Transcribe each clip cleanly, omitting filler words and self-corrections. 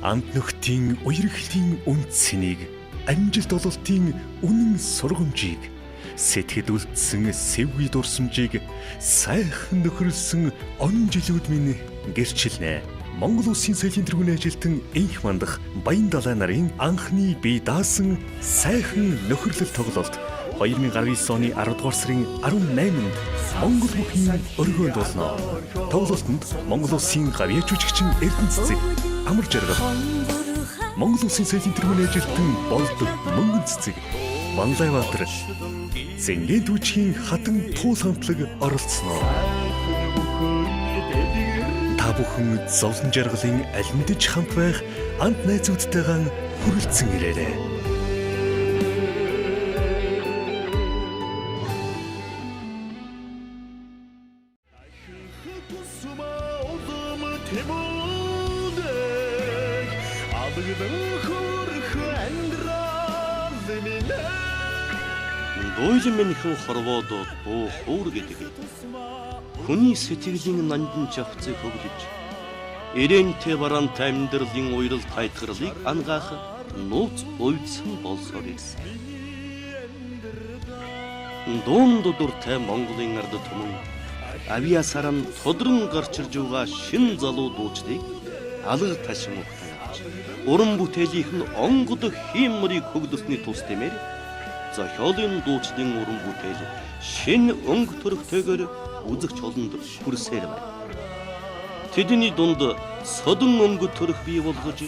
Амт нөхдийн үерхлийн үнцнийг, амжилт ололтын үнэн сургамжийг, сэтгэл үлдсэн сэвгүй дурсамжийг сайхан нөхөрлсөн он жилүүд минь гэрчилнэ. Монгол Улсын соёлын тэргүүний ажилтан энх мандах Баян далай нарын анхны бие даасан сайхан нөхөрлөл тоглолт 2019 оны 10 дугаар сарын 18-нд Монгол бүхний өргөөнд болно. Тоглолтод Монгол Улсын гавьяа жүжигчин Эрдэнэ Цэцэг, Амар жаргал, Монгол Улсын соёлын тэргүүний ажилтан Болдог, Мөнгөн Цэцэг, Манлайбаатар, Зэнгийн түүчгийн хатан туул хамтлаг оролцсноо. Та бүхэн зовлон жаргалын аль мэдэж хамт байх ант найзуудтайгаа хүрэлцэн ирээрэй. Дойлон минийхэн хорвоодод буу хуур гэдэг. Хүний сэтгэлийн нандин чавцыг хөглөж, эрээнтэй бараантай амьдралын уйрал тайтгарлыг ангаах нууц уйдсан болсоор ирсэн. Дунд дуртай Монголын ард түмэн авиасараа тодрон гарч ирж байгаа шин залуу дуучдыг алга ташин ухтааж, уран бүтээлийнх нь онгод хийммэрийг хөглөсний тус тэмээр зохиолын дуучдын уран бүтээл шин өнгө төрхтэйгээр үзэгч олонд хүрсээр байна. Тэдний дунд содон өнгө төрх бий болгож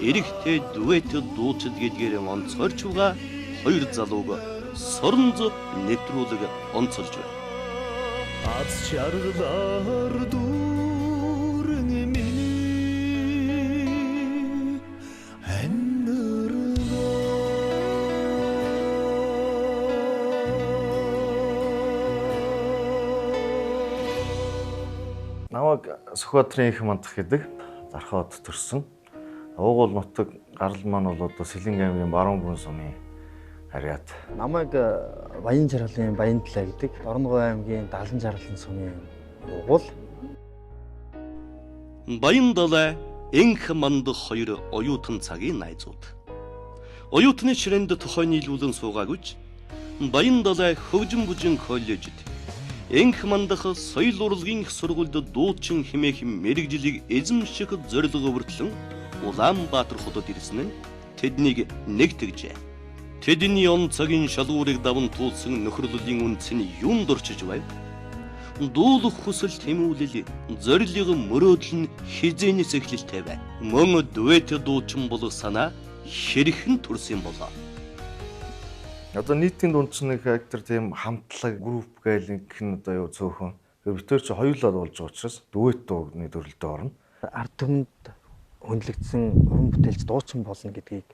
эрэгтэй дуэт дуучид гэдгээр онцгойрч байгаа хоёр залууг соронз нэвтрүүлэг онцолж байна. Аз чарлаар дүүрэн миний Намайг Сүхбаатарын энх мандах гэдэг Зархаад төрсөн. Уугуул нутаг гарал маань бол одоо Сэлэнг аймгийн Баруун бүрэн сумын харьяат. Намайг Баян жаргалын Баян далай гэдэг Дорногов аймгийн Далан жаргалын сумын уугуул. Баян далай энх мандах хоёр оюутан цагийн найзууд. Оюутны ширээнд тохой нийлүүлэн суугаагүйч Баян далай хөгжин бүжин коллежид энх мандах соёл урлагийн их сургуульд дуучин хэмээх мэрэгжлийг эзэмших зорилго өртлөн Улаанбаатар хотод ирсэн нь тэднийг нэгтгэжээ. Тэдний он цагийн шалгуурыг даван туулсан нөхөрлөлийн үнц нь юунд орчиж байв? Дуулах хүсэл тэмүүлэл, зорилго мөрөөдөл нь хизээнээс эхлэлтэй байна. Мөн дуэт дуучин болох санаа хэрхэн төрсөн болоо. Одоо нийтийн дунд чинь нэг актер тийм хамтлаг групп гээл гэх нь одоо юу цөөхөн. Бид төр чи хоёулаа болж байгаа учраас дуэт дууны төрөлдөө орно. Ард түмэнд хөндлөгдсөн уран бүтээлч дуучин болно гэдгийг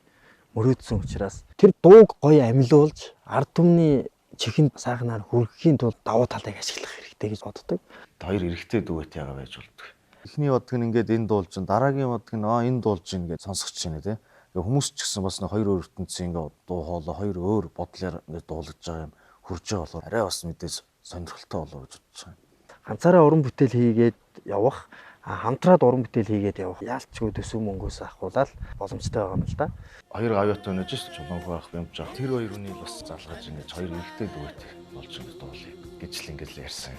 мөрөөдсөн учраас тэр дууг гоё амилуулж ард түмний чихэнд сайхнаар хүргэхийн тулд давуу талыг ашиглах хэрэгтэй гэж боддог. Хоёр эрэгтэй дуэт яага байж болдог. Эхний бодог нь ингээд энэ дуулж, дараагийн бодог нь энэ дуулж ингээд сонсгож байна тийм. Хүмүүс ч гэсэн бас нэг хоёр өөр ертөнцийн ингээд дуу хоолой хоёр өөр бодлоор ингээд дуулж байгаа юм хурж байгаа болоо арай бас мэдээж сонирхолтой болоо гэж бодож байгаа. Ганцаараа уран бүтээл хийгээд явах, хамтраад уран бүтээл хийгээд явах яалчгүй төсөв мөнгөөс ахуулаад боломжтой байгаа юм л да. Хоёр гавьяатай өнөж ш чулуунгүй ах юмж байгаа. Тэр хоёр үнийг бас залгаж ингээд хоёр эрэгтэй дуэт болж ингээд дуулъя гэж л ингээд ярьсан.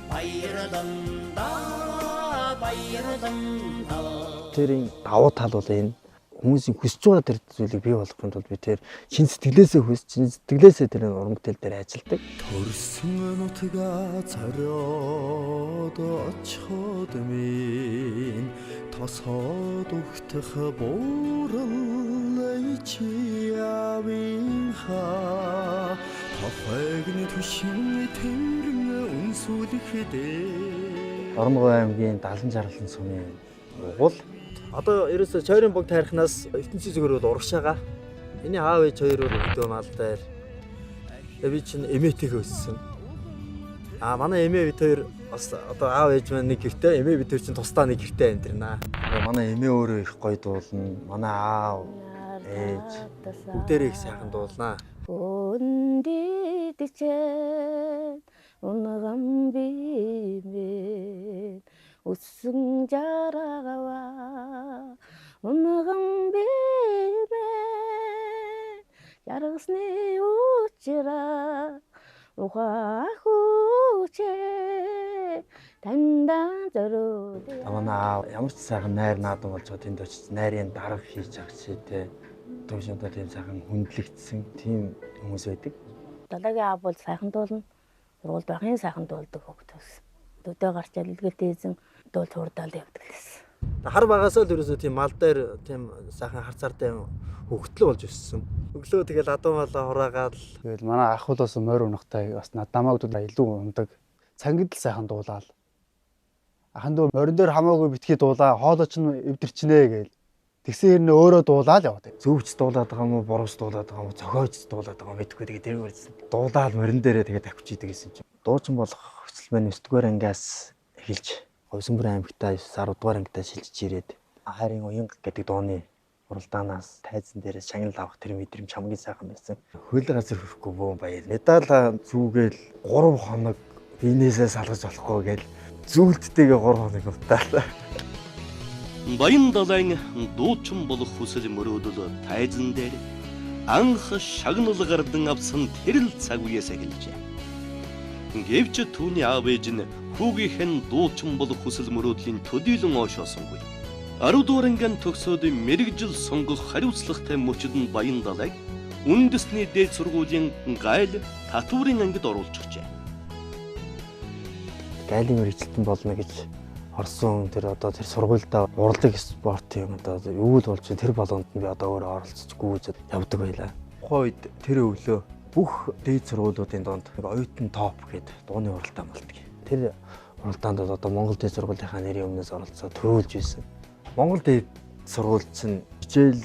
Тэрийн давуу тал бол энэ хүмүүсийн хүсэж байгаа тэр зүйлийг бий болгохын тулд би тэр чин сэтгэлээсээ хүсэж, чин сэтгэлээсээ тэр уран бүтээл дээр ажилладаг. Төрсөн нутгаа цороод очиход минь тосоод өгтөх буурал чи явин ха тохойгны түшин тэрэн үнсүүлэхдээ Дорногов аймгийн Далан жаргалын сумын уугуул. Одоо ерөөсө чойрын бог тайрхнаас ертөнцийн зүгээр бол урагшаага. Миний аав ээж хоёр өдөө малдаар. Би чинь эмээтэйгээ өссөн. Манай эмээ бид хоёр бас одоо аав ээж маань нэг гэртээ, эмээ бид хоёр чинь тусдаа нэг гэртээ амьдрнаа. Манай эмээ өөрөө их гоё дуулна. Манай аав ээж бүгдээрээ их сайхан дуулнаа. Өндидчэн унгам бимэн өссөн жарагава унгам би гаргасны учраа ухаах хүчээ таньдан зориуд. Манай аав ямар ч сайхан найр наадам болж байгаа тэнд очиж найрын дарга хийж байгаа чи тэ төвшөнд тийм сайхан хүндлэгдсэн тийм хүмүүс байдаг. Далайгийн аав бол сайхан дуулна. Сургуульд байхын сайхан дуулдаг хөгт байсан. Төдөө гарч илгэлтэй эзэн дуул хурдаал явдаг гэсэн. Хар багасаа л ерөөсөө тийм мал дээр тийм сайхан харцаартай хөвгтлөө болж өссөн. Өглөө тэгэл адуу малаа хураагаад тэгэл манай ах бол бас морь унахтай бас намаагуудаа илүү ундаг. Цангид л сайхан дуулаад. Ахан дөө морин дээр хамаагүй битгий дуулаа, хоолой ч эвдэрчнэ гээл. Тэгсэн хэрнээ өөрөө дуулаад явдаг. зөвч дуулаад байгаа юм уу, борос дуулаад байгаа юм уу, цохиож дуулаад байгаа юм мэдгүй тэгээд тэр үрсэн. Дуулаад морин дээрээ тэгээд тавьчих идэг гэсэн чинь. Дуучин болох хөсөл маань 9-р ангиас эхэлж Ховсонбөрийн аймагтаа 10-р ангитаа шилжиж ирээд хайрын уянга гэдэг дууны уралдаанаас тайзан дээрээс шагнал авах тэр мэдрэмж хамгийн сайхан байсан. Хөл газар хөрөхгүй бөөн баяр. Медаль зүгээл 3 хоног биенээсээ салгаж болохгүй гээл зүйлдтэйгээ 3 хоног утаалаа. Баян далайн дуучин болох хүсэл мөрөөдөл тайзан дээр анх шагнал гардан авсан тэрл цаг үеэс эхэлжээ. Гэвч түүний аав ээж нь хүүгийнх нь дуучин болох хүсэл мөрөөдлийн төдийлөн оошоосонгүй. 10-р ангиан төгсөөд мэрэгжил сонгох хариуцлагатай мөчөд нь Баян далайг үндэсний дээд сургуулийн гайл татврын ангид оруулчихжээ. Гайлын мэрэгчлэн болно гэж орсон тэр одоо тэр сургуультай урлаг спорт юм одоо юу л болж тэр болгонд нь би одоо өөрөө оролцож гүйж явдаг байлаа. Тухайн үед тэр өглөө бүх дээд сургуулиудын донд оюутан топ гэдэг дууны уралдаан болдог. Тэр уралдаанд одоо Монгол дээд сургуулийнхаа нэрийн өмнөөс оролцоод төрүүлж байсан. Монгол дээд сургууль чинь хичээл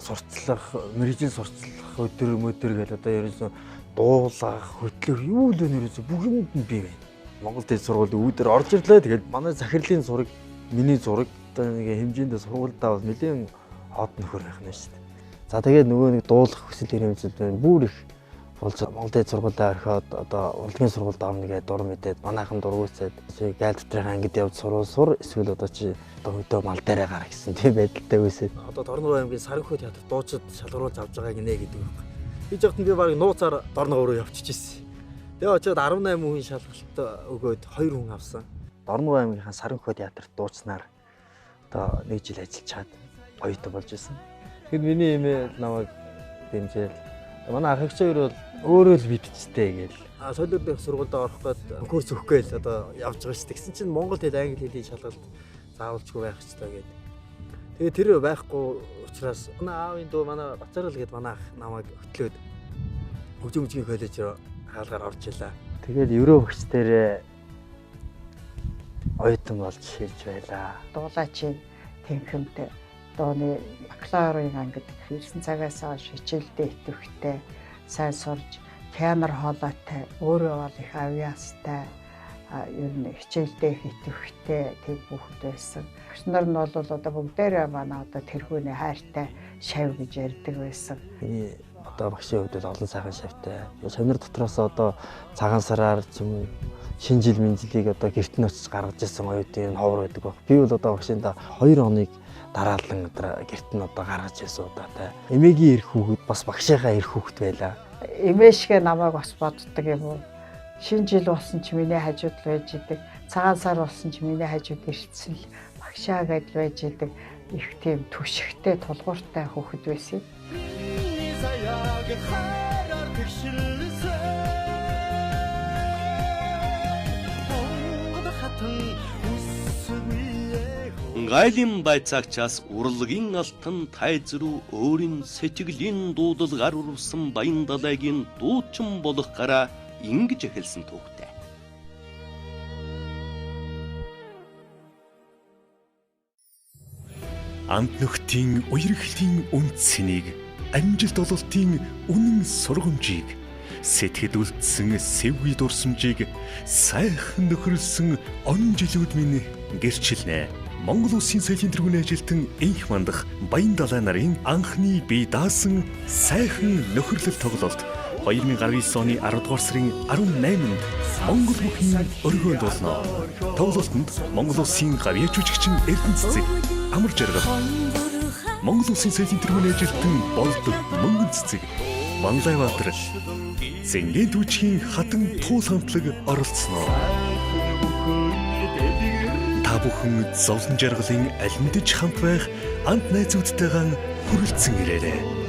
сурталчлах, мэрэгжил сурталчлах өдөр гэдэг одоо ерөөсөө дуулах, хөтлөх юу л ерөөсөө бүх юмд нь бий байна. Монгол дээд сургуулийн үүдээр орж ирлээ. Тэгээд манай захирлын зураг, миний зураг одоо нэг хэмжээндээ сургуульдаа бол нэлээд хот нөхөр байх нь шүү дээ. За тэгээд нөгөө нэг дуулах хүсэл эрмэлзэл байна. Бүр их болж Монгол дээд сургуулиа орхиод одоо урлагийн сургуульд орно гэдэг дур мэдээд манайхан дургуйцаад гайл дотрын ангид явж суруул эсвэл одоо чи одоо хөдөө мал дээрээ гар гэсэн тийм байдалтай үсээд. Одоо Дорногов аймгийн Саранхуй театрт дуучид шалгаруулж авч байгаа гинэ гэдэг юм байна. Би жигт би баг нууцаар Дорногов руу явчихжээ. Тэгээ очиод 18 хүн шалгалт өгөөд 2 хүн авсан. Дорногов аймгийнхаа Саранхуй театрт дуучнаар одоо 1 жил ажиллаж чад оюутан болж байсан. Тэгэхэд миний эмээ намайг дэмжээл. Манай ах эгч хоёр бол өөрөө л мэдчихтэй гээл. Солиорын сургуульд орох гээд курс өгөх гээл одоо явж байгаа шүү дээ. Тэгсэн чинь Монгол хэл англи хэлний шалгалт заавалчгүй байх ч таа гээд. Тэгээ тэр байхгүй учраас манай аавын дүү манай Бацарал гээд манай ах намайг хөтлөөд хөгжмөжгийн коллеж руу хаалгаар орж илаа. Тэгээд евро багш дээр оюутан болж шилж байлаа. Дуулаачийн тэнхимд дууны бакалаврын ангид ирсэн цагаас хойш хичээлдээ идэвхтэй сайн сурж камер хоолойтой өөрөө бол их авьяастай ер нь хичээлдээ идэвхтэй тэг бүхд байсан. Багш нар нь бол одоо бүгдээрээ манай одоо тэрхүүний хайртай шав гэж ярьдаг байсан. Миний одоо багшийн хувьд олон сайхан шавтай. Шавнар дотроос одоо цагаан сараар ч юм уу шинэ жил мэнжилийг одоо гэрт нь очиж гаргаж ирсэн оюутны ховор байдаг баг. Би бол одоо багшинда 2 хоног дараалан гэрт нь одоо гаргаж ирсэн удаатай. Эмээгийн эрх хүүхэд бас багшийнхаа эрх хүүхэд байлаа. Эмээшгээ намайг бас боддог юм уу? Шинэ жил болсон ч миний хажууд байж идэг. Цагаан сар болсон ч миний хажууд ирсэн л багшаа гэж байж идэг. Их тийм түшигтэй тулгууртай хүүхэд байсан. Гайлын байцаагчаас урлагийн алтан тайз руу өөрийн сэтгэлийн дуудал гар урвсан Баян далайгийн дуучин болох гараа ингэж эхэлсэн түүхтэй. Амт нөхдийн үерхлийн үндсэнийг, амжилт ололтын үнэн сургамжийг, сэтгэл үлдсэн сэвгүй дурсамжийг сайхан нөхөрлсөн он жилүүд минь гэрчилнэ. Монгол Улсын соёлын тэргүүний ажилтан энх мандах Баян далай нарын анхны бие даасан сайхан нөхөрлөл тоглолт 2019 оны 10 дугаар сарын 18-нд Монгол бүхэн өргөөнд болно. Тоглолтод Монгол Улсын гавьяа жүжигчин Эрдэнэ Цэцэг, Амар жаргал, Монгол Улсын соёлын тэргүүний ажилтан Болдог Мөнгөн Цэцэг, Манлайбаатар Зэнгийн дүүчгийн хатан туул хамтлаг оролцсноо. Та бүхэн зовлон жаргалын аль хамт байх ант найзуудтайгаа хүрэлцэн ирээрэй.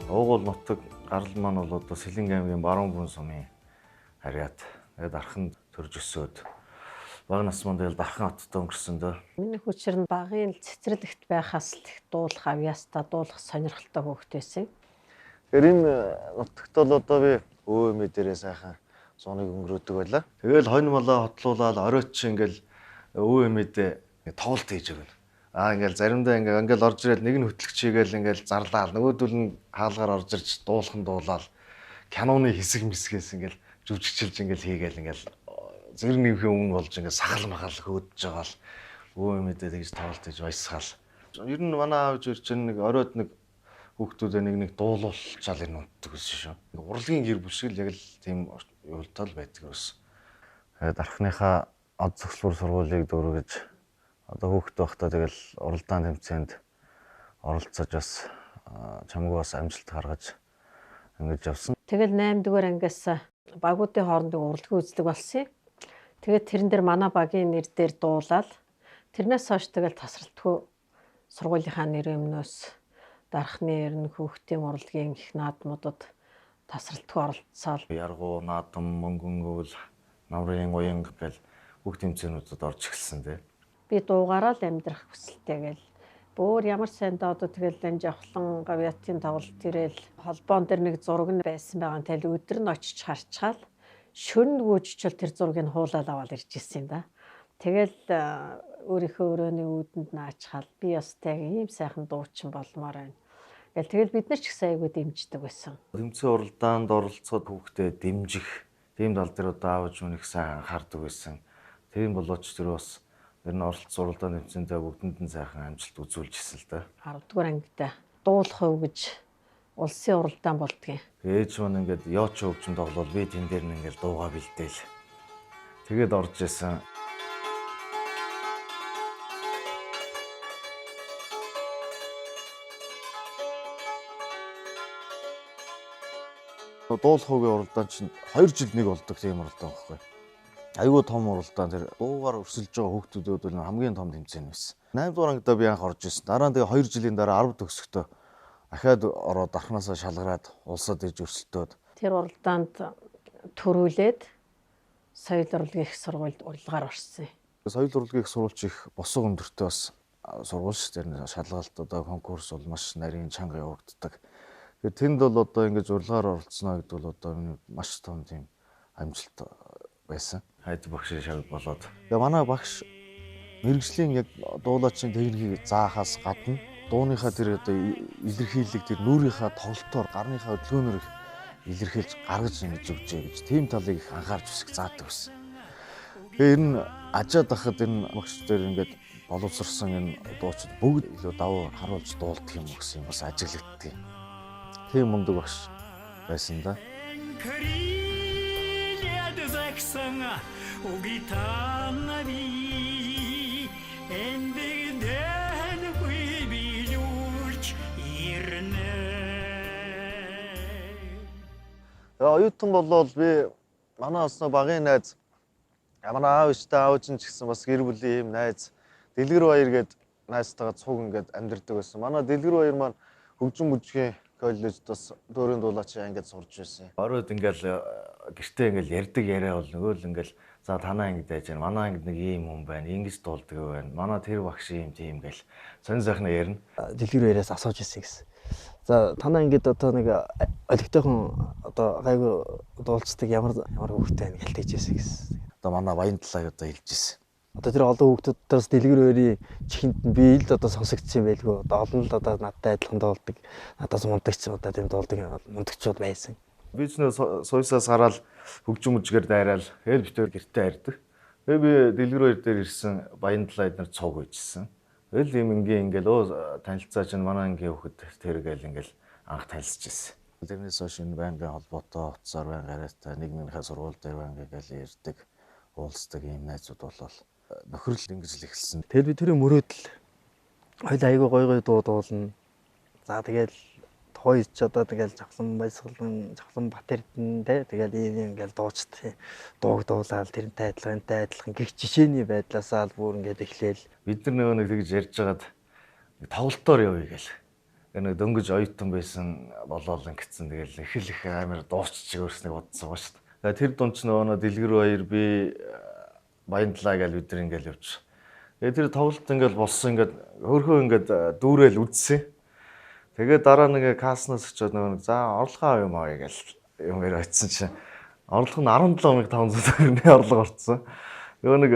Уугуул нутаг гарал маань бол одоо Сэлэнг аймгийн баруун бүрэн сумын харьяат. Тэгээд архан төрж өсөөд бага насманд л дархан хоттой өнгөрсөн дөө. Миний хүчээр нь багын цэцэрлэгт байхаас л их дуулах авьяастай дуулах сонирхолтой хүүхэд байсан. Тэгэхээр энэ нутагт бол одоо би өө эмээ дээрээ сайхан зуныг өнгөрөөдөг байлаа. Тэгэл хонь молоо хотлуулаад оройч ингээл өө эмээдээ тоглолт хийж өгнө. Ингээл заримдаа ингээл орж ирээд нэг нь хөтлөгч хийгээл ингээл зарлаа. Нөгөөдөл нь хаалгаар орж ирж дуулхан дуулаад киноны хэсэг мэсгээс ингээл жүжигчилж ингээл хийгээл ингээл зэрэг нэмхийн өмнө болж ингээл сахал махал хөөдөж байгаа л өө эмээдээ тэгж тоглолт хийж баясгаал. Ер нь манай аав ирж нэг оройд нэг хүүхдүүдээ нэг дуулуулчаал энэ унтдаг гэсэн шүү. Урлагийн гэр бүл шиг л яг л тийм юултал байдаг гэсэн. Тэгээд архныхаа од зөвлөр сургуулийг дүүргэж одоо хүүхэд байхдаа тэгэл уралдаан тэмцээнд оролцож бас чамгүй бас амжилт гаргаж ингэж явсан. Тэгэл 8 дугаар ангиас багуудын хоорондын урлагийн үзлэг болсон. Тэгээд тэрэн дээр манай багийн нэр дээр дуулаад тэрнээс хойш тэгэл тасралтгүй сургуулийнхаа нэр өмнөөс дархны ерн хүүхдийн урлагийн их наадмуудад тасралтгүй оролцоод Яргуу, наадам, мөнгөнгөөл, намрын уянг гэл бүх тэмцээнүүдэд орж эхэлсэн тий. би дуугаараа л амьдрах хүсэлтэйгээл бүр ямар сайндаа одоо тэгэл энэ жавхлан гавьяатын тоглолт ирэл холбоон дээр нэг зураг нь байсан байгаа. Тэгэл өдөр нь очиж харчаал шөнө гүйжчил тэр зургийг хуулаад аваад ирж ирсэн юм да. Тэгэл өөрийнхөө өрөөний үүдэнд наачхал би ястай ийм сайхан дуучин болмоор байна. Тэгэл бид нар ч их сайгүй дэмждэг байсан. Тэмцээн уралдаанд оролцоход хүүхдээ дэмжих тийм тал дээр одоо аавч минь их сайн анхаардаг байсан. Тийм болооч тэр бас ер нь оролцсон уралдаан тэмцээндээ бүгдэнд нь сайхан амжилт үзүүлж ирсэн л да. 10 дугаар ангид дуулах өв гэж улсын уралдаан болдгийн. Ээж маань ингээд яоч өвчин тоглол би тэн дээр нь ингээд дуугаа бэлдээл. Тэгээд орж исэн. Дуулах үгийн уралдаан чинь 2 жил нэг болдог тийм уралдаан байхгүй. Айгуу том уралдаан тэр дуугаар өрсөлж байгаа хүүхдүүдэд бол хамгийн том тэмцээн байсан. 8 дугаар ангидаа би анх орж ирсэн. Дараа нь тэгээ 2 жилийн дараа 10 төгсөхдөө ахаад ороод дархнаасаа шалгараад улсад иж өрсөлдөөд тэр уралдаанд төрүүлээд соёл урлагийн их сургуульд урлагаар орсон. Соёл урлагийн их сургууль их босго өндөртэй бас сургууль ш. Тэр шалгалт одоо конкурс бол маш нарийн чанга явагддаг. Тэгэхээр тэнд бол одоо ингэж урлагаар оролцсноо гэдэг бол одоо маш том тийм амжилт байсан. Хайд багшийн шагнал болоод. Тэгээ манай багш мэрэгжлийн яг дуулаачийн техникийг заахаас гадна дууныхаа тэр одоо илэрхийлэг тэр нүрийнхаа тоглолтоор гарныхаа өдөлгөөнөөр их илэрхийлж гаргаж ингэж өгчээ гэж тийм талыг их анхаарч үсэх заадаг байсан. Тэгээ ер нь ажаад байхад энэ багш дээр ингээд боловсрсон энэ дуучид бүгд илүү давуу харуулж дуулдаг юм гэсэн юм бас ажиглагддаг. Тийм мундаг багш байсан да. Оюутан болол би манай осноо багын найз манай аав ичтэй аавч нь ч гэсэн бас гэр бүлийн юм найз Дэлгэр Баяр гээд найзтайгаа цуг ингээд амьдэрдэг байсан. Манай Дэлгэр Баяр маань хөгжим бүжгийн коллежид бас дөөрийн дуулаачийн ангид сурж байсан. Оройд ингээл гэртээ ингээл ярьдаг яриа бол нөгөө л ингээл за танаа ангид байж байна. Манай ангид нэг ийм хүн байна. Ингэж дуулдаг байна. Манай тэр багш ийм тийм ингээл сонь сайхна ярина. Дэлгэр Баяраас асууж ирсэн гэсэн. За танаа ингээд одоо нэг олигтойхон одоо гайгүй дуулцдаг ямар хүүхдтэй байна гэлтэж байсан гэсэн. Одоо манай баян талааг одоо хэлж ирсэн. Одоо тэр олон хүүхдүүдээс дэлгэр хоёрын чихэнд нь би л одоо сонсогдсон байлгүй. Одоо олон л одоо надтай адилхан дуулдаг. Надаас мундагч одоо тийм дуулдаг мундагчуд байсан. Би ч нөө суйсаас гараад хөгжим мужгээр дайраал хэл битээр гэртээ хайрдаг. Тэгээ би дэлгэр хоёр дээр ирсэн баян талаа эднэр цуг үйжсэн. Тэгэл юм ингээл танилцаа чинь манай ангийн хүүхэд тэр гээл ингээл анх танилцж ирсэн. Тэрнээс хойш энэ байнгын холбоотой утсаар байнг гараатай нэг нэгнийхээ сургууль дээр байнг гээл ярьдаг, уулздаг ийм найзууд болол нөхрөл ингэж л эхэлсэн. Тэгэл би тэрийн мөрөөдөл хоёул айгүй гой дуу дуулна. За тэгэл хоёр ч одоо тэгэл жавхлан баясгалан жавхлан бат эрдэнэ те тэгэл ийм ингээл дуучт дууг дуулаад тэрнтэй адилхан гих жишээний байдлаасаа л бүр ингээд эхлээл Бид нар нэг тэгж ярьж хагаад тоглолтоор явъя гээл. Нэг дөнгөж оюутан байсан болол ингэсэн тэгэл их амар дуучч өөрснөө бодсон ба шүү дээ. Тэр дунд ч нөгөө дэлгэр хоёр би баян талаа гээл бид нар ингээл явж. Тэгээ тэр тоглолт ингээл болсон ингээд хөрхөө ингээд дүүрэл үдсэн. Тэгээ дараа нэг каснаас очиод нөгөө за орлогоо юм аа гээл юм ярь очисон чинь орлого нь 17,500 төгрөгийн орлого орцсон. Нөгөө нэг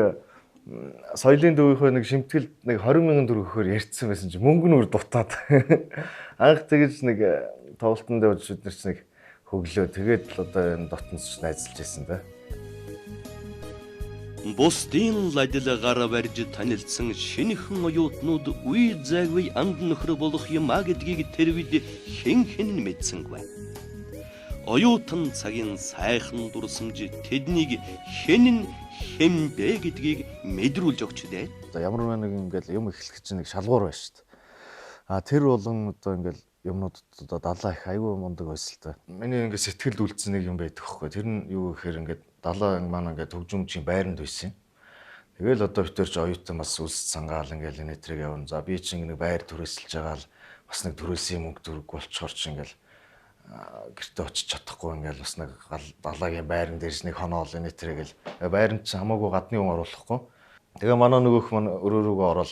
соёлын дүүхөө нэг шимтгэлд нэг 20,000 төгрөг өгөхөөр ярьсан байсан чинь мөнгө нь өөр дутаад. Анх тэгэж нэг тоглолтонд явж бид нар ч нэг хөглөө. Тэгээд л одоо энэ дотнос ч найзалж байсан да. Бусдын ладилгаар барьж танилцсан шинэхэн оюутнууд үе зайгүй анд нөхөр болох юм а гэдгийг тэр үед хэн мэдсэнгүй. Оюутан цагийн сайхан дурсамж тэднийг хэн бэ гэдгийг мэдрүүлж өгч дээ. Одоо ямар нэг ингээл юм эхлэх чинь нэг шалгуур байна шүү дээ. Тэр болон одоо ингээл юмнуудад одоо далаа их аюу мундаг байсан л та. Миний ингээд сэтгэлд үлдсэн нэг юм байдаг хөөхгүй. Тэр нь юу гэхээр ингээд далаа маань ингээд хөгжимчийн байранд байсан. Тэгэл одоо битэр ч оюутан бас үлс сангаал ингээл энэ тэрэг явна. За би чинь нэг байр түрээсэлж байгаа л бас нэг түрээсийн мөнгө төрөг болчоор ч ингээл гэртээ очиж чадахгүй ингээл бас нэг далаагийн байран дээрс нэг хоноол энэ тэрэгэл байранд ч хамаагүй гадны хүн оруулахгүй. Тэгээ манай нөгөөх маань өрөөрөөгөө ороод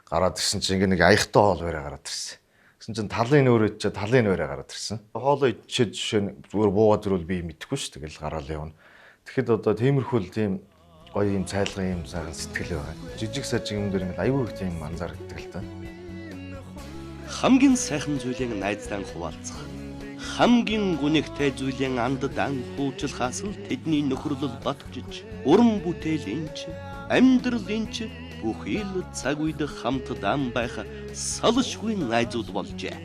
гараад ирсэн чинь ингээ нэг аяхтай хоол бариа гараад ирсэн. Гэсэн чинь талын нөөрөд ч талын бариа гараад ирсэн. Хоолоо идчихэд жишээ нь зүгээр буугаад ирвэл би мэдэхгүй шүү. Тэгэл гараал явна. Тэгэхэд одоо тиймэрхүүл тийм гоё юм цайлган юм сайхан сэтгэл байгаа. Жижиг сажиг юм дээр ингээ аюу их тийм анзаардаг л та. Хамгийн сайхан зүйлийг найзлан хуваалцах. Хамгийн гүнэгтэй зүйлийн анддан хуучлахаас л тэдний нөхөрлөл батжиж, уран бүтээлийн ч, амьдралын ч бүхий л цаг үед хамтдаа байх салшгүй найзууд болжээ.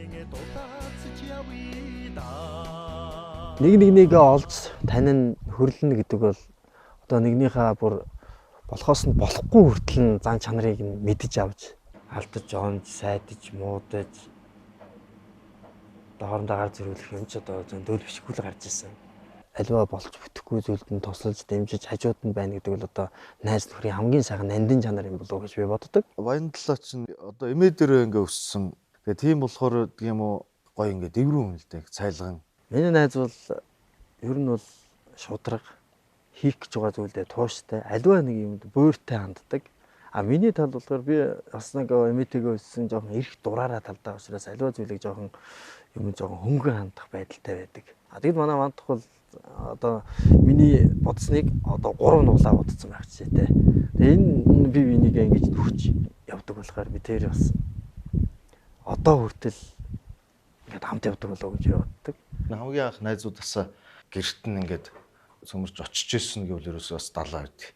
нэг нэгнийгээ олж танин хөрлөнө гэдэг бол одоо нэгнийхээ бүр болохоос нь болохгүй хүртэл нь зан чанарыг нь мэдэж авч алдаж, онж, сайдаж, муудаж хоорондоо гар зэрүүлэх юм ч одоо зөндөөл бишгүй л гарч ирсэн. Аливаа болж бүтэхгүй зүйлд нь тусалж, дэмжиж хажууд нь байна гэдэг бол одоо найз нөхрийн хамгийн сайхан нандин чанар юм болов уу гэж би боддог. Баян талаа чинь одоо эмээ дээрээ ингээ өссөн. Тэгээ тийм болохоор тийм үү гоё ингээ дэврүү юм л дээ цайлган. Миний найз бол ер нь бол шудраг хийх гэж байгаа зүйлдээ тууштай, аливаа нэг юмд буйртай ханддаг. А миний тал болохоор би бас нэг эмээтэйгээ өссөн жоохон эрх дураараа талдаа учраас аливаа зүйлийг жоохон хөнгөн хандах байдалтай байдаг. А тэгэд манай мандах бол одоо миний бодсныг одоо 3 нуулаа бодсон байх ч тий. Тэгээ энэ би энийг ингэж нөхч явдаг болохоор би тэр бас одоо хүртэл ингээд хамт явдаг болоо гэж боддог. Хамгийн анх найзуудаасаа гэрт нь ингээд цөмөрч очиж ирсэн гэвэл ерөөсөө бас далаа байд.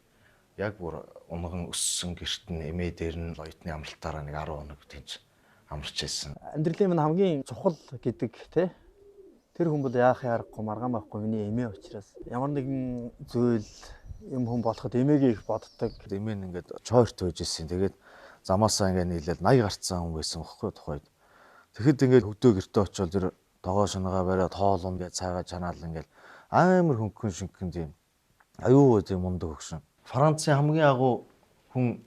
Яг бүр унган өссөн гэрт нь эмээ дээр нь оюутны амралтаараа нэг 10 хоног тийж амарч байсан. Амьдралын минь хамгийн чухал гэдэг тий. Тэр хүн бол яах ярахгүй маргаан байхгүй миний эмээ учраас ямар нэгэн зүйл юм хүн болоход эмээгээ их боддог. Эмээ нь ингээд чойрт байж ирсэн. Тэгээд замаасаа ингээд нийлээд 80 гарцсан хүн байсан бохоггүй тухайд. Тэгэхэд ингээд хөдөө гэртээ очиод тэр тогоо шунагаа бариад хоол ингээд цайгаа чанаал ингээд амар хөнгөн шинхэн тийм аюу тийм мундаг хөгшин. Францын хамгийн агуу хүн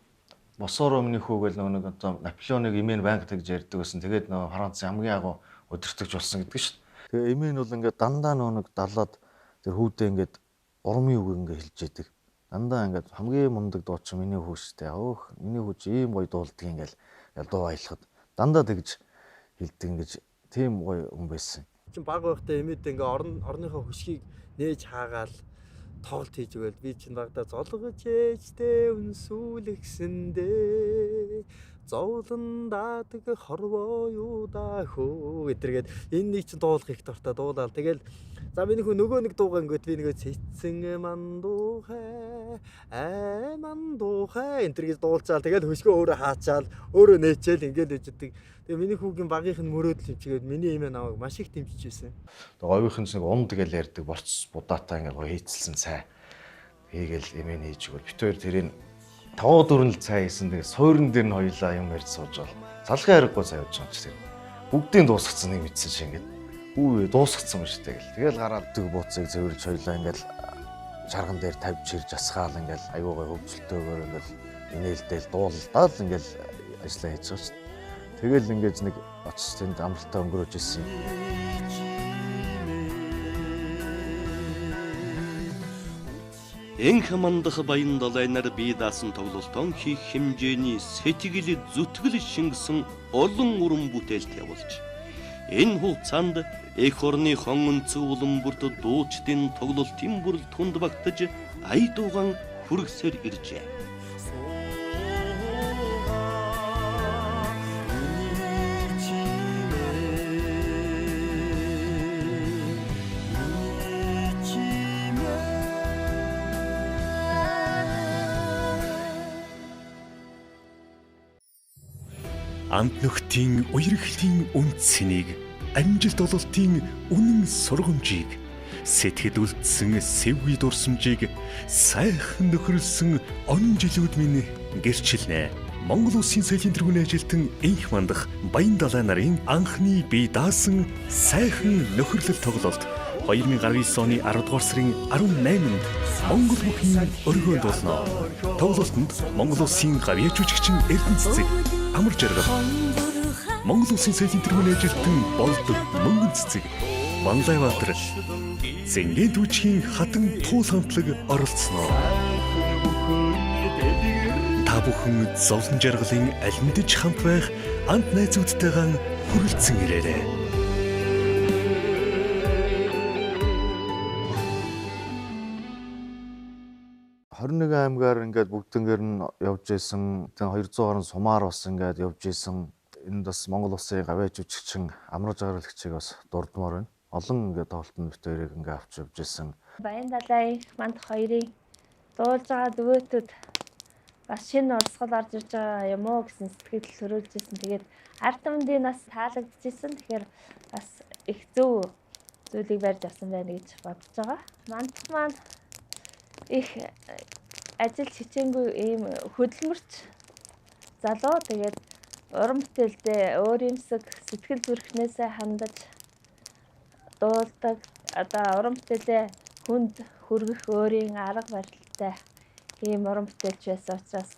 Босоро минийхүү гэл нэг одоо Наполеоныг эмээ нь байнга тэгж ярьдаг байсан. Тэгээд нөгөө Францын хамгийн агуу удирдагч болсон гэдэг шүү дээ. Тэгээ эмээ нь бол ингээд дандаа нэг далаад тэр хүүдээ ингээд урмын үг ингээд хэлж яадаг. Дандаа ингээд хамгийн мундаг дуучин миний хүү штэ. Өөх миний хүү чи ийм гоё дуулдаг ингээл дуу аялахад дандаа тэгж хэлдэг ингэж тийм гоё хүн байсан. Чин баг байхдаа эмээд ингээ орныхоо хөшгийг нээж хаагаал тоглолт хийж өгөөл би чин багада золгож ээжтэй үнсүүлэхсэндээ зовлон даадаг хорвоо юу да хөө гэдэргээд энэ нэг чин дуулах их дуртай дуулаад тэгэл за миний хүн нөгөө нэг дуугаа ингээд би нөгөө цэцэн мандуухай энтергээд дуулцаал тэгэл хөшгөө өөрөө хаачаал өөрөө нээчээл ингээд үжидэг. Тэгээ миний хүүгийн багийнх нь мөрөөдөл хэмжээгээд миний имээ намайг маш их дэмжиж байсан. Тэгээ говийнхэн ч нэг унд гэл ярьдаг борц будаатай ингээд гоё хийцэлсэн цай. Хийгээл эмээ хийж өгөл бит хоёр тэрийг 5-4 л цай хийсэн. Тэгээ суурин дээр нь хоёлаа юм ярьж сууж бол залхын хариггүй цай явж байгаа ч тэр. Бүгдийн дуусгацсан нэг мэдсэн чи ингээд үгүй дуусгацсан юм шүү дээ гэл. Тэгэл гараад дэг бууцыг зөөрж хоёлаа ингээд шарган дээр тавьж ирж асгаал ингээд аюугаа хөвгөлтөөгөр ингээд инээлтэл дуулдаад ингээд ажиллаа хийж байгаа шүү дээ. Тэгэл ингээд нэг очиж тэнд амралтаа өнгөрөөж ирсэн. Энх мандах баян далайнаар бие даасан тоглолтон хийх хэмжээний сэтгэл зүтгэл шингэсэн олон уран бүтээлт явуулж энэ хугацаанд эх орны хон өнцөг улам бүрт дуучдын тоглолтын бүрэл тунд багтаж ая дууган хүргэсээр иржээ. Амт нөхдийн үерхлийн үнцнийг амжилт ололтын үнэн сургамжийг сэтгэл үлдсэн сэвгүй дурсамжийг сайхан нөхөрлсөн он жилүүд минь гэрчилнэ. Монгол Улсын соёлын тэргүүний ажилтан энх мандах баян далай нарын анхны бие даасан сайхан нөхөрлөл тоглолт 2019 оны 10 дугаар сарын 18-нд Монгол бүхний өргөөнд болно. Тоглолтод Монгол Улсын гавьяа жүжигчин Эрдэнэ Цэцэг, Амар жаргал, Монгол Улсын соёлын тэргүүний ажилтан Болдог Мөнгөн Цэцэг, Манлайбаатар, Зэнгийн дүүчгийн хатан туул хамтлаг оролцсноо. Та бүхэн зовлон жаргалын аль мэдэж хамт байх ант найзуудтайгаа хүрэлцэн ирээрэй. 21 аймгаар ингээд бүгднгээр нь явж исэн. Тэгээ 200 гаруй сумаар бас ингээд явж исэн. Энд бас Монгол Улсын гавьяа жүжигчин Амар жаргалагчийг бас дурдмаар байна. Олон ингээд тоглолтын бит хоёрыг ингээд авч явж исэн. Баян далай манд хоёрын дуулж байгаа дүвэтүүд бас шинэ урсгал орж ирж байгаа юм уу гэсэн сэтгэл төрүүлж исэн. Тэгээд ард түмэндээ нас таалагдчихсэн. Тэгэхээр бас их зөв зүйлийг барьж авсан байна гэж бодож байгаа. Манд маань их ажил хичээнгүй ийм хөдөлмөрч залуу. Тэгээд уран бүтээлдээ өөрийн сэтгэл зүрхнээсээ хандаж дуулдаг. Одоо уран бүтээлээ хүнд хүргэх өөрийн арга барилтай ийм уран бүтээлч байсан учраас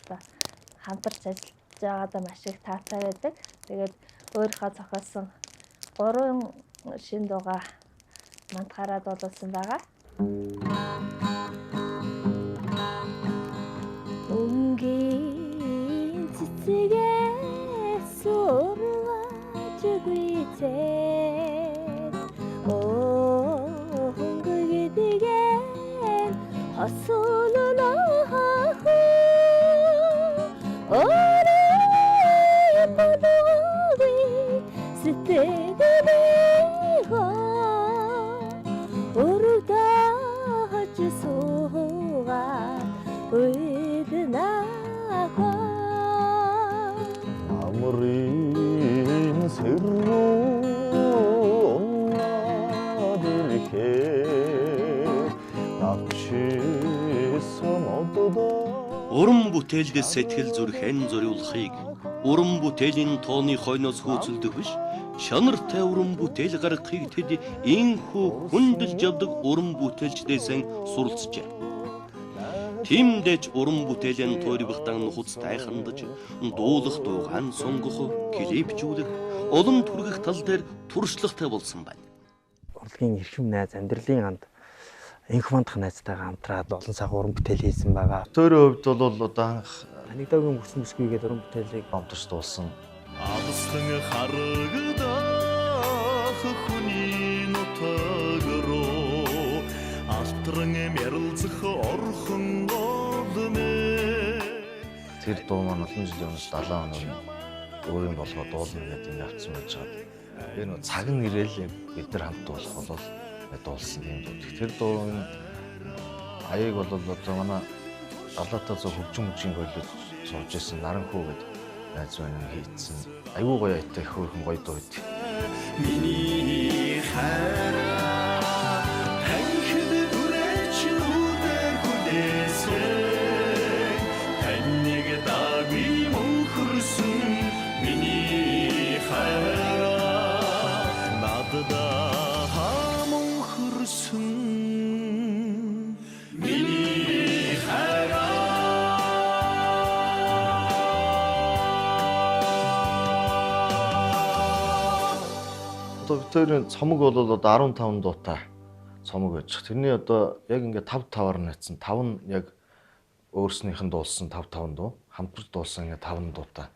хамтарч ажиллаж байгаадаа маш их таатай байдаг. Тэгээд өөрийнхөө зохиосон 3 шинэ дуугаа мандахаараа дуулсан байгаа. Өнгийн цэцэгээс урваж үгүйцээ хөнгө гэдэгэн хасуулна хаху орой подови сэтгэлээга урдаж сууга Амрын сэррүү оннадилхээ навчисан ододоо Уран бүтээлд сэтгэл зүрхэн зориулахыг уран бүтээлийн тооны хойноос хөөцөлдөх биш шанартай уран бүтээл гаргахыг тэд инхүү хүндэлж явдаг уран бүтээлчдээсэн суралцжээ. Тимдэж уран бүтээлийн тойрогтан нухацтай хандаж дуулах дуугаан сонгох клипжүүлэх олон түргэх тал дээр туршлагатай болсон байна. Урлагийн эрхэм найз амьдралын анд энх мандах найзтайгаа хамтраад олон сайхан уран бүтээл хийсэн байгаа. Төөрийн хувьд бол одоо анх Танигдаагийн мөсөн бүсгүйгээд уран бүтээлийг амтарч дуулсан. Алсын харагдаа тэр дуу маань олон жилийн өмнөөс 70 оны өөрийн болгоод дуулна гэдэг юм явцсан байж байгаа. Тэгээ нөө цаг нь ирээл бид нар хамт дуулах бол дуулсан юм дуу. Тэр дууны аяыг бол одоо манай далаатаа зөв хөгжим хөрлөж сууж исэн Наранхүү гэдэг найз байна хийцэн. Аюу гоё айтай их хөрхөн гоё дуу гэдэг. Миний хайраа танхид үрэж үдэр хүлээсэн таныг даби мөнхөрсөн миний хайраа надада хамөнхөрсөн миний хайраа. Одоо битэрийн цомог бол одоо 15 дуутай цомог байж. Тэрний одоо яг ингээд 5-5-аар найцсан. 5 нь яг өөрснийх нь дуулсан 5-5 дуу. Хамтран дуулсан ингээд 5 дуутай.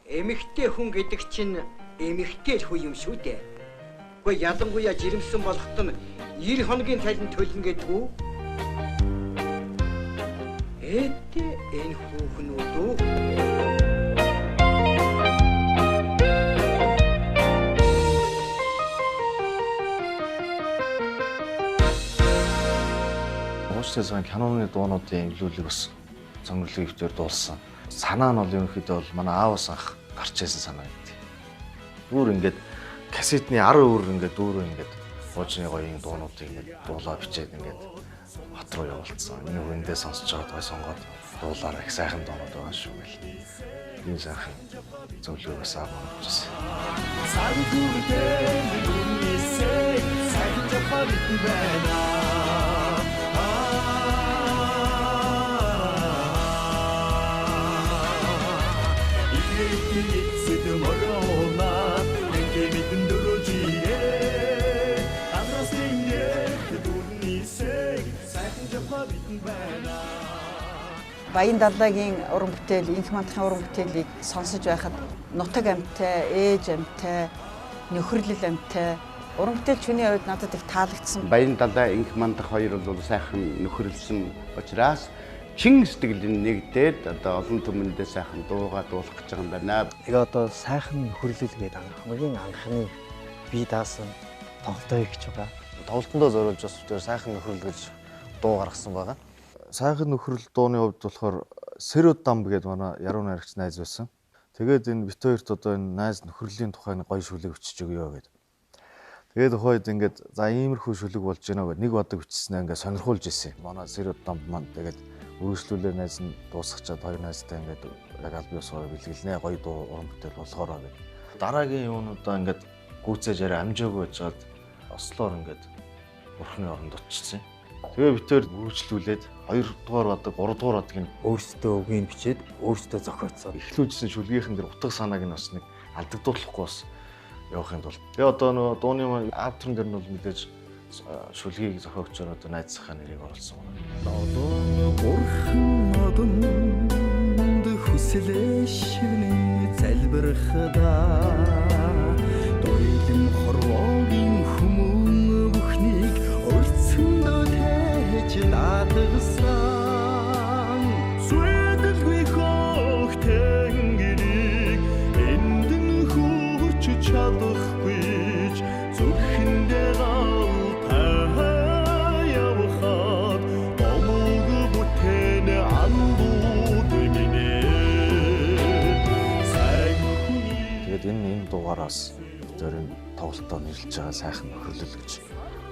Эмэгтэй хүн гэдэг чинь эмэгтэй л хүн юм шүү дээ. Гэхдээ ялангуяа жирэмсэн болоход нь 90 хоногийн цалин төлнө гэдэг үү? Эдээ энэ хүүхнүүд үү? Ууштай киноны дуунуудын эвлүүлэг бас зөнгөрлөг өвтөр дуулсан. Санаа нь бол ерөнхийдөө бол манай ааваас анх гарч ирсэн санаа гэдэг. Бүр ингээд кассетны 10 өөр ингээд дүүрэн ингээд уужны гоё дуунуудыг ингээд дуулаа бичээд ингээд хот руу явуулсан. Энэ хүндээ сонсож байгаа гой сонгоод дуулаараа их сайхан дуунууд байгаа шүү гэл. Энэ сайхан зөвлөгөөс авчихсан. Сайн дүүрдээ нүнисээ сайн жахад байна. Баян далайгийн уран бүтээл, инх мандахын уран бүтээлийг сонсож байхад нутаг амьтай, ээж амьтай, нөхөрлөл амьтай уран бүтээл чиний хувьд надад их таалагдсан. Баян далай, инх мандах хоёр бол сайхан нөхөрлсөн учраас чин сэтгэлийн нэгдээд одоо олон түмэндээ сайхан дуугаа дуулах гэж байгаа юм байна. Тэгээ одоо сайхан нөхөрлөл гэдэг хамгийн анхны бие даасан тоглолтоо хийж байгаа. Тоглолтондоо зориулж бас тэр сайхан нөхөрлөл гэж дуу гаргасан байгаа. Сайхан нөхрөл дууны хувьд болохоор Сэрүүд дам гэдэг манай яруу найрагч найз байсан. Тэгээд энэ бит хоёрт одоо энэ найз нөхрөлийн тухай гоё шүлэг өчөж өгөө гэдэг. Тэгээд тухайд ингээд за иймэрхүү шүлэг болж гинэ гэдэг нэг бодог бичснээ ингээд сонирхуулж ирсэн. Манай Сэрүүд дам маань тэгээд үргэлжлүүлээ найз нь дуусгачаад хоёр найзтай ингээд яг аль бие суур бэлгэлнэ гоё дуу уран бүтээл болохоор гэдэг. Дараагийн юунуудаа ингээд гүйцээж арай амжаагүй байжгаад Ослоор ингээд бурхны оронд очсон. Тэгээ бид тээр үргэлжлүүлээд 2 дугаар бодог 3 дугаар бодгийг Өөрсдөө үгийг бичээд өөрсдөө зохиоцсон. эхлүүлжсэн шүлгийнхэн дээр утга санааг нь бас нэг алдагдуулахгүй бас явахын тулд. Тэгээ одоо нөгөө дууны авторн дээр нь бол мэдээж шүлгийг зохиогчоор одоо найзынхаа нэрийг оруулсан байна. Урхан одонд хүслээ шивнэ залбирхада дойлон хорвоогийн хүмүүн бүхнийг өрцөндөө тээж даатгсан сүдэлгүй хөх тэнгэрийг эндэн хурч чадахгүй зүрхэндээ энэ дугаараас зөвхөн тоглолтоо нэрлэж байгаа сайхан нөхөрлөл гэж.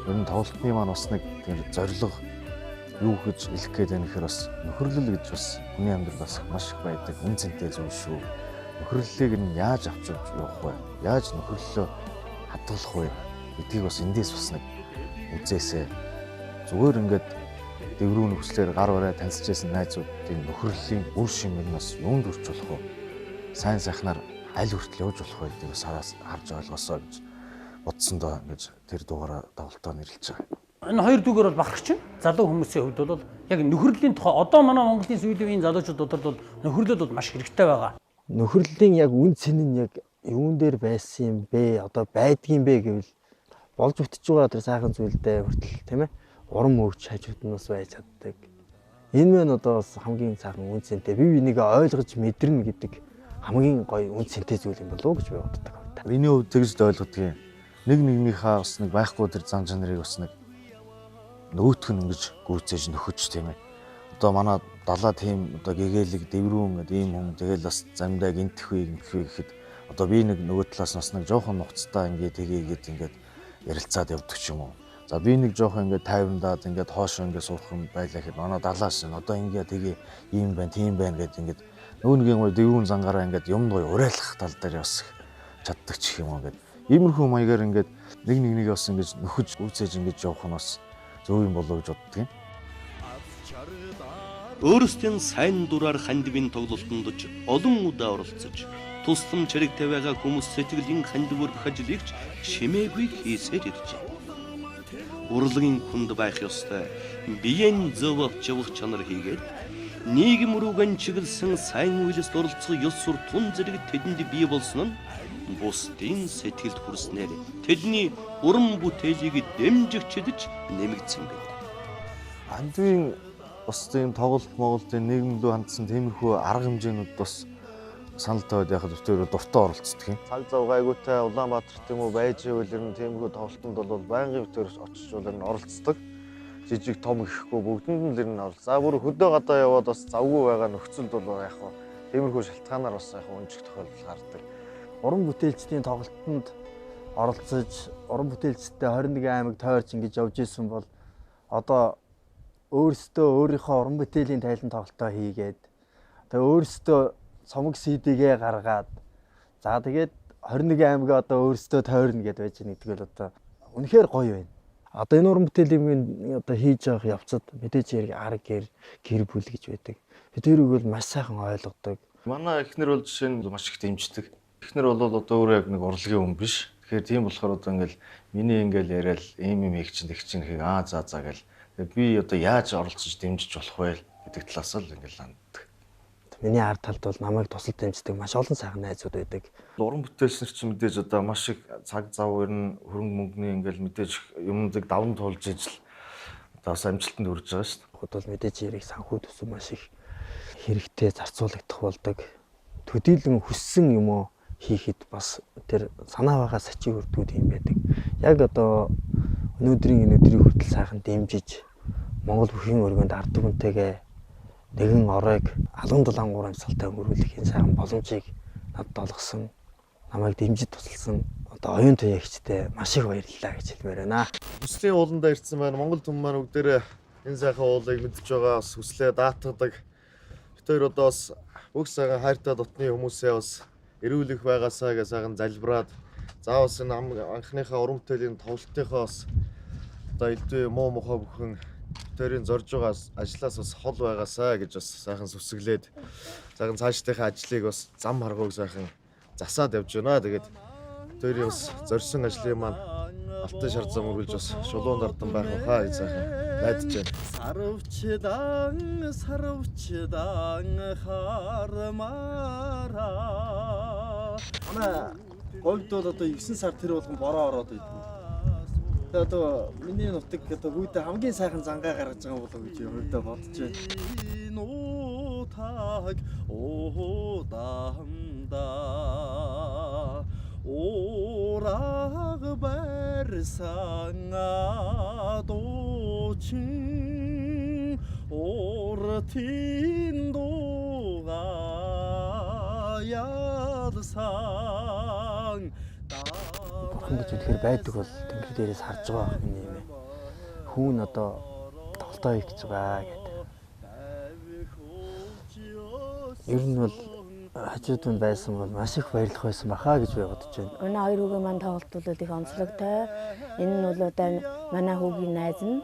Ер нь тоглолтны маань бас нэг тэр зориг юу гэж хэлэх гээд байна гэхээр бас нөхөрлөл гэж бас хүний амьдрал бас маш их байдаг үн цэнтэй зүйл шүү. Нөхөрлөлийг нь яаж авч явах вэ? Яаж нөхөрлөлөө хадгалах вэ? Гэдгийг бас эндээс бас нэг үзээсээ зүгээр ингээд дэврүүн хүслээр гар барай танилцж байсан найзуудын нөхөрлөлийн үр шим нь бас юунд хүрч болох вэ? Сайн сайхнаар аль хүртэл явж болох вэ гэдгийг харж ойлгосоо гэж бодсондоо ингэж тэр дугаараа тоглолтоо нэрлэж байгаа. Энэ хоёр дүүгээр бол бахархч нь залуу хүмүүсийн хувьд бол яг нөхөрлөлийн тухай одоо манай Монголын сүүлийн залуучуудад бол нөхөрлөл бол маш хэрэгтэй байгаа. Нөхөрлөлийн яг үн цэн нь яг юун дээр байсан юм бэ? Одоо байдгийм бэ гэвэл болж бүтэж байгаа тэр сайхан зүйлдээ хүртэл тийм ээ урам өгч хажууд нь бас байж чаддаг. Энэ мэн одоо бас хамгийн сайхан үн цэнтэй. Бие бинийгээ ойлгож мэдэрнэ гэдэг хамгийн гоё үн цэнтэй зүйл юм болов уу гэж би боддог юм та. Миний хувьд тэгж л ойлгодгийг. Нэг нэгнийхээ бас нэг байхгүй тэр зан чанарыг бас нэг нөөтх нь ингэж гүйцээж нөхөж тийм ээ. Одоо манай далаа тийм одоо гэгээлэг дэврүүн гэдэг ийм хүн тэгэл бас замдаа гинтэх вэ гэхэд одоо би нэг нөгөө талаас нас нэг жоохон нуцтай тэгээд ингээд ярилцаад явдаг ч юм уу. За би нэг жоохон ингээд тайвандаад ингээд хоошоо ингээд суух юм байлаа гэхэд манай далаас нь одоо ингээд тэгээ ийм байна, тийм байна гэдэг ингээд нөгөө нэг юм дэврүүн зангаараа ингээд юм гоё урайлах тал дээр бас чаддаг ч юм уу гэдэг. Иймэрхүү маягаар ингээд нэг нэгнийг бас ингэж нөхөж үүсэж ингэж явах нь бас зөв юм болов гэж боддог юм. Өөрсдийн сайн дураар хандивын тоглолтонд ч олон удаа оролцож, тусламж хэрэгтэй байгаа хүмүүс сэтгэлийн хандив өргөх ажлыг шимээгүй хийсээр иржээ. Урлагийн хүнд байх ёстой биеийн зөв авч явах чанар хийгээд нийгэм рүүгэн чиглэсэн сайн үйлсд оролцох ёс сур тун зэрэг тэдэнд бий болсон нь бусдын сэтгэлд хүрснээр тэдний уран бүтээлийг дэмжигчдэж нэмэгдсэн байна. Хандивын бас тийм тоглолтын нийгэмлүү хандсан тиймэрхүү арга хэмжээнүүд бас санал тавиад яхад өвтөр дуртай оролцдог юм. Цаг зав гайгуутай Улаанбаатар тийм үү байж ивэл ер нь тиймэрхүү тоглолтод бол байнгын өвтөр очиж бол ер нь оролцдог. Жижиг том ихгүй бүгдэнд нь ер нь оролцоо. За бүр хөдөө гадаа яваад бас завгүй байгаа нөхцөлд бол яг хаа тиймэрхүү шалтгаанаар бас яг өнжих тохиолдол гардаг. Уран бүтээлчдийн тоглолтод оролцож, уран бүтээлчдтэй 21 аймаг тойрч ингэж явж исэн бол одоо өөрсдөө өөрийнхөө уран бүтээлийн тайлан тоглолтоо хийгээд тэгээ өөрсдөө цомог CD-гээ гаргаад за тэгээд 21 аймгаа одоо өөрсдөө тойрно гэдээ байж байгаа нэгтгэл одоо үнэхээр гоё байна. Одоо энэ уран бүтээлийн одоо хийж явах явцад мэдээж хэрэг арга гэр бүл гэж байдаг. Тэрийг бол маш сайхан ойлгодог. Манай эхнэр бол жишээ нь маш их дэмждэг. Эхнэр бол одоо өөрөө яг нэг урлагийн хүн биш. Тэгэхээр тийм болохоор одоо ингээл миний ингээл яриад ийм их чинь тэг чинь гэхийг за гэл. Тэгээ би одоо яаж оролцож дэмжиж болох вэ гэдэг талаас л ингээл ханддаг. Миний ард талд бол намайг тусалж дэмждэг маш олон сайхан найзууд байдаг. Уран бүтээлчнэр чинь мэдээж одоо маш их цаг зав ер нь хөрөнгө мөнгөний ингээл мэдээж юмнуудыг даван туулж ижил одоо бас амжилтанд хүрэж байгаа шүү дээ. Хот бол мэдээж хэрэг санхүү төсөв маш их хэрэгтэй зарцуулагдах болдог. Төдийлөн хүссэн юм уу хийхэд бас тэр санаа байгаа сачиг хүрдгүүд юм байдаг. Яг одоо өнөөдрийн хүртэл сайхан дэмжиж Монгол бүхийн өргөнд ард түмэнтэйгээ нэгэн оройг алган дулаангуур амьсгалтай өнгөрүүлэх энэ сайхан боломжийг надад олгосон, намайг дэмжиж тусалсан одоо оюун туяагчтай маш их баярлалаа гэж хэлмээр байна. Хүслийн ууланда ирсэн байна. Монгол түмэн маань бүгдээрээ энэ сайхан уулыг мэдж байгаа бас хүслээ даатгадаг. Тэр одоо бас бүх сайхан хайртай дотны хүмүүсээ бас эрүүлэх байгаасаа гэж сайхан залбираад заавал энэ анхныхаа уран бүтээлийн тоглолтынхоо бас одоо элдвээ муу мухай бүхэн тэрийн зорж байгаа ажлаас бас хол байгаасаа гэж бас сайхан сүсгэлээд сайхан цаашдынхаа ажлыг бас зам харгууг сайхан засаад явж байна. Тэгээд тэрийн бас зорьсон ажлыг маань алтан шар зам үргэлж бас шулуун дардан байх хаа гэж сайхан найдаж байна. Сарвчдан хармаараа. Манай говьд бол одоо 9 сар тэр болгон бороо ороод идэв. Тэгээ одоо миний нутаг одоо бүгд хамгийн сайхан зангаа гаргаж байгаа болов гэж өөртөө бодож байна. Нутаг удаамда ураг барсан адуучин уртын дугаа ялсан. Бурхан гэж үнэхээр байдаг бол тэнгэр дээрээс харж байгаа юм ээ. Хүүн одоо тоглолтоо хийх гэж байгаа гэдэг. Ер нь бол хажууд нь байсан бол маш их баярлах байсан бахаа гэж би бодож байна. Өнөө хоёр хүүгийн маань тоглолтууд их онцлогтой. Энэ нь бол одоо манай хүүгийн найз нь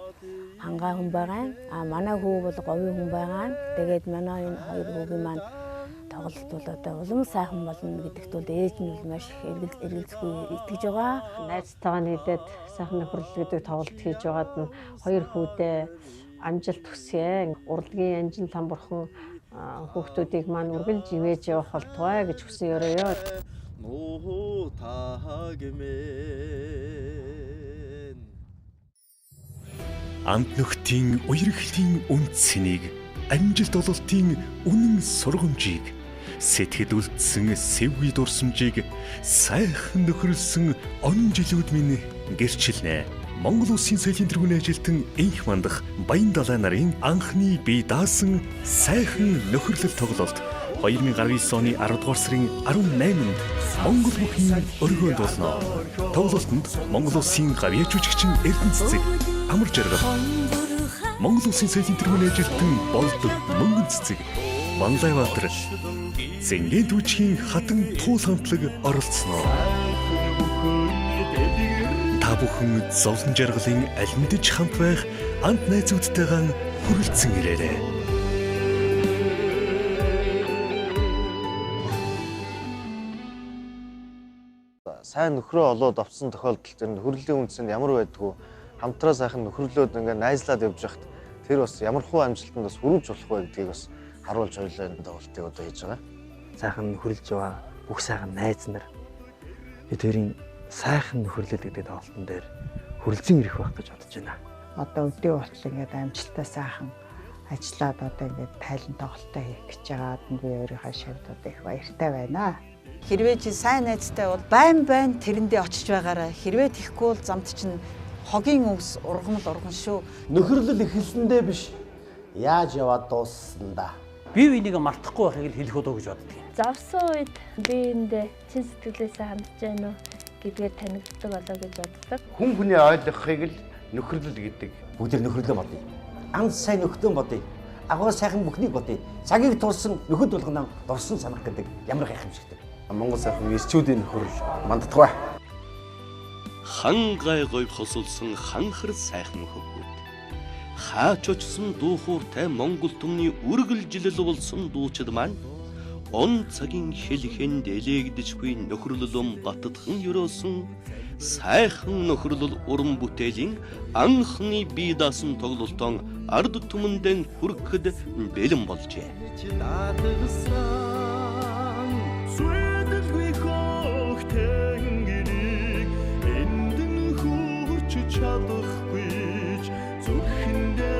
хангаа хүн байгаа. Манай хүү бол говийн хүн байгаа. Тэгээд манай энэ хоёр хүүгийн маань тоглолт бол одоо улам сайхан болно гэдэгт бол ээж нь бол маш их эргэлзэхгүй итгэж байгаа. Найзтайгаа нийлээд сайхан нөхөрлөл гэдэг тоглолт хийж байгаад нь хоёр хүүдээ амжилт хүсье. Урлагийн анжин лам бурхан хүүхдүүдийг маань үргэлж ивэж явах болтугай гэж хүсэн ёроё. Амт нөхдийн уярхлийн үн цэнийг амжилт ололтын үнэн сургамжийг, сэтгэл үлдсэн сэвгүй дурсамжийг сайхан нөхөрлсөн он жилүүд минь гэрчилнэ. Монгол Улсын соёлын тэргүүний ажилтан энх мандах Баян далай нарын анхны бие даасан сайхан нөхөрлөл тоглолт 2019 оны 10 дугаар сарын 18-нд Монгол бүхэн өргөөнд болно. Тоглолтод Монгол Улсын гавьяа жүжигчин Эрдэнэ Цэцэг, Амар жаргал, Монгол Улсын соёлын тэргүүний ажилтан Болдог Мөнгөн Цэцэг, Манлайбаатар, Зэнгийн түүчгийн хатан туул хамтлаг оролцсноо. Та бүхэн зовлон жаргалын аль мэдэж хамт байх ант найзуудтайгаа хүрэлцэн ирээрэй. Сайн нөхрөө олоод авсан тохиолдолд тэр нөхрөлийн үндсэнд ямар байдгүй хамтраа сайхан нөхрлөөд ингээ найзлаад явж байхад тэр бас ямар хуу амжилтанд бас хүрүүлж болох вэ гэдгийг бас харуулж хоёлаа энэ тоглолтыг одоо хийж байгаа. Сайхан нөхөрлж байгаа бүх сайхан найз нар тэрийн сайхан нөхөрлөл гэдэг тоглолтын дээр хүрэлцэн ирэх байх гэж бодож байна. Одоо өдөө болтол ингээд амжилттай сайхан ажиллаад одоо ингээд тайлан тоглолтоо хийх гэж байгаад би өөрийнхөө шавьд одоо их баяртай байна. Хэрвээ чи сайн найзтай бол байн тэрэндээ очиж байгаарай. Хэрвээ тийхгүй бол замд чинь хогийн өвс ургамал урган шүү. Нөхөрлөл эхэлсэндээ биш. Яаж яваад дууссан да. Бие биенийг мартахгүй байхыг л хэлэх удаа гэж боддог. Завсан үед биендээ чин сэтгэлээсээ хандж байна уу гэдгээр танигддаг болоо гэж боддог. Хүн хүний ойлгохыг л нөхөрлөл гэдэг. Бүгд нөхөрлөө бодъё. Анх сайн нөхдөөн бодъё. Агуу сайхан бүхнийг бодъё. Цагийг тулсан нөхөд болгоно дурсан санах гэдэг ямар гайхамшигтай. Монгол сайхан эрчүүдийн нөхөрлөл манддаггүй. Хан гай говь хосолсон ханхар сайхан хөвгүүд. Хаач очсон дуухууртай Монгол түмний үргэлжилэл болсон дуучид маань он цагийн хэлхэнд элэгдэжгүй нөхөрлөлөм баттхан өрөөсөн сайхан нөхөрлөл уран бүтээлийн анхны бие даасан тоглолтон ард түмэндэн хүрэхэд бэлэн болжээ. Чадахгүй зүрхэндээ